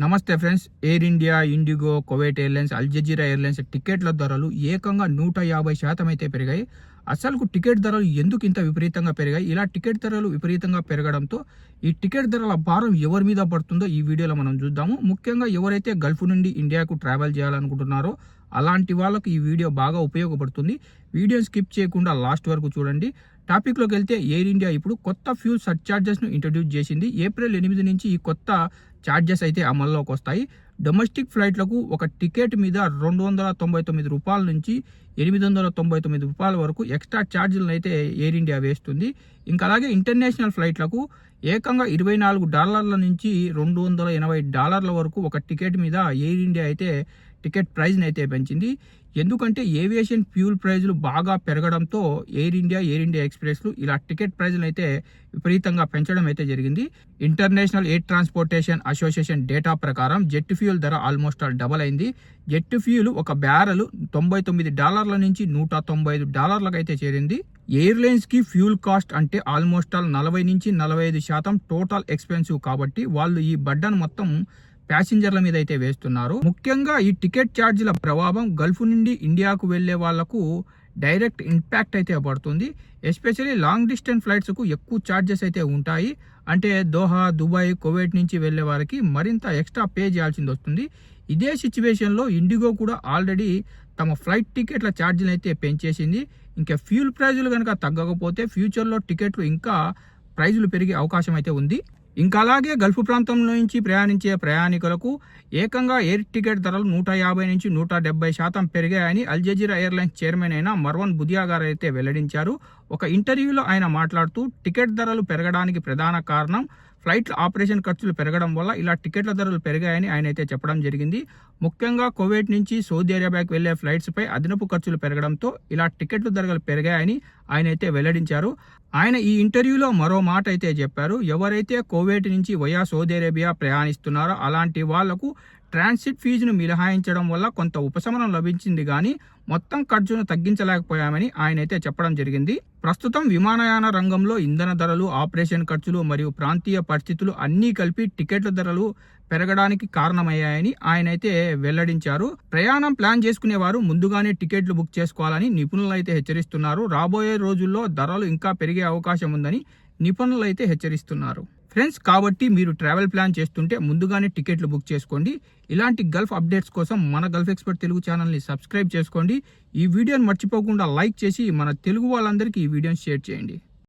నమస్తే friends. Air India, IndiGo, Kuwait airlines, Al Jazeera airlines టికెట్ల ధరలు ఏకంగా 150% అయితే పెరిగాయి. అసలు టికెట్ ధరలు ఎందుకు ఇంత విపరీతంగా పెరిగాయి? ఇలా టికెట్ ధరలు విపరీతంగా పెరగడంతో ఈ టికెట్ ధరల భారం ఎవరి మీద పడుతుందో ఈ వీడియోలో మనం చూద్దాము. ముఖ్యంగా ఎవరైతే గల్ఫ్ నుండి ఇండియాకు ట్రావెల్ చేయాలనుకుంటున్నారో అలాంటి వాళ్ళకు ఈ వీడియో బాగా ఉపయోగపడుతుంది. వీడియోని స్కిప్ చేయకుండా లాస్ట్ వరకు చూడండి. టాపిక్లోకి వెళ్తే ఎయిర్ ఇండియా ఇప్పుడు కొత్త ఫ్యూల్ సర్చార్జెస్ను ఇంట్రడ్యూస్ చేసింది. ఏప్రిల్ 8 నుంచి ఈ కొత్త ఛార్జెస్ అయితే అమల్లోకి వస్తాయి. డొమెస్టిక్ ఫ్లైట్లకు ఒక టికెట్ మీద 299 రూపాయల నుంచి 899 రూపాయల వరకు ఎక్స్ట్రా ఛార్జీలను అయితే ఎయిర్ ఇండియా వేస్తుంది. ఇంకా అలాగే ఇంటర్నేషనల్ ఫ్లైట్లకు ఏకంగా $24 నుంచి $280 వరకు ఒక టికెట్ మీద ఎయిర్ ఇండియా అయితే టికెట్ ప్రైజ్ని అయితే పెంచింది. ఎందుకంటే ఏవియేషన్ ఫ్యూల్ ప్రైజులు బాగా పెరగడంతో ఎయిర్ ఇండియా ఎక్స్ప్రెస్లు ఇలా టికెట్ ప్రైజులు అయితే విపరీతంగా పెంచడం అయితే జరిగింది. International air transportation association data ప్రకారం జెట్ ఫ్యూల్ ధర ఆల్మోస్ట్ డబల్ అయింది. జెట్ ఫ్యూల్ ఒక బ్యారెల్ $99 నుంచి $195 అయితే చేరింది. ఎయిర్లైన్స్ కి ఫ్యూల్ కాస్ట్ అంటే ఆల్మోస్ట్ 40 నుంచి 45% టోటల్ ఎక్స్పెన్సివ్ కాబట్టి వాళ్ళు ఈ బడ్డను మొత్తం ప్యాసింజర్ల మీద అయితే వేస్తున్నారు. ముఖ్యంగా ఈ టికెట్ ఛార్జీల ప్రభావం గల్ఫ్ నుండి ఇండియాకు వెళ్లే వాళ్లకు డైరెక్ట్ ఇంపాక్ట్ అయితే పడుతుంది. ఎస్పెషల్లీ లాంగ్ డిస్టెన్స్ ఫ్లైట్స్కు ఎక్కువ ఛార్జెస్ అయితే ఉంటాయి. అంటే దోహా, దుబాయ్, కువైట్ నుంచి వెళ్లే వారికి మరింత ఎక్స్ట్రా పే చేయాల్సింది వస్తుంది. ఇదే సిచ్యువేషన్లో ఇండిగో కూడా ఆల్రెడీ తమ ఫ్లైట్ టికెట్ల ఛార్జీలు అయితే పెంచేసింది. ఇంకా ఫ్యూల్ ప్రైజులు కనుక తగ్గకపోతే ఫ్యూచర్లో టికెట్లు ఇంకా ప్రైజులు పెరిగే అవకాశం అయితే ఉంది. ఇంకా అలాగే గల్ఫ్ ప్రాంతం నుంచి ప్రయాణించే ప్రయాణికులకు ఏకంగా ఎయిర్ టికెట్ ధరలు 150 నుంచి 170% పెరిగాయని అల్ జజీరా ఎయిర్లైన్స్ చైర్మన్ అయిన మర్వన్ బుదియా గారు అయితే వెల్లడించారు. ఒక ఇంటర్వ్యూలో ఆయన మాట్లాడుతూ టికెట్ ధరలు పెరగడానికి ప్రధాన కారణం ఫ్లైట్ల ఆపరేషన్ ఖర్చులు పెరగడం వల్ల ఇలా టికెట్ల ధరలు పెరిగాయని ఆయన అయితే చెప్పడం జరిగింది. ముఖ్యంగా కువైట్ నుంచి సౌదీ అరేబియాకి వెళ్లే ఫ్లైట్స్ పై అదనపు ఖర్చులు పెరగడంతో ఇలా టికెట్ల ధరలు పెరిగాయని ఆయన అయితే వెల్లడించారు. ఆయన ఈ ఇంటర్వ్యూలో మరో మాట అయితే చెప్పారు. ఎవరైతే కువైట్ నుంచి వయా సౌదీ అరేబియా ప్రయాణిస్తున్నారో అలాంటి వాళ్లకు ట్రాన్సిట్ ఫీజును మినహాయించడం వల్ల కొంత ఉపశమనం లభించింది కానీ మొత్తం ఖర్చును తగ్గించలేకపోయామని ఆయన అయితే చెప్పడం జరిగింది. ప్రస్తుతం విమానయాన రంగంలో ఇంధన ధరలు, ఆపరేషన్ ఖర్చులు మరియు ప్రాంతీయ పరిస్థితులు అన్నీ కలిపి టికెట్ల ధరలు పెరగడానికి కారణమయ్యాయని ఆయన అయితే వెల్లడించారు. ప్రయాణం ప్లాన్ చేసుకునేవారు ముందుగానే టికెట్లు బుక్ చేసుకోవాలని నిపుణులు అయితే హెచ్చరిస్తున్నారు. రాబోయే రోజుల్లో ధరలు ఇంకా పెరిగే అవకాశం ఉందని నిపుణులు అయితే హెచ్చరిస్తున్నారు. ఫ్రెండ్స్, కాబట్టి మీరు ట్రావెల్ ప్లాన్ చేస్తుంటే ముందుగానే టికెట్లు బుక్ చేసుకోండి. ఇలాంటి గల్ఫ్ అప్డేట్స్ కోసం మన గల్ఫ్ ఎక్స్పర్ట్ తెలుగు ఛానల్ని సబ్స్క్రైబ్ చేసుకోండి. ఈ వీడియోని మర్చిపోకుండా లైక్ చేసి మన తెలుగు వాళ్ళందరికీ ఈ వీడియోని షేర్ చేయండి.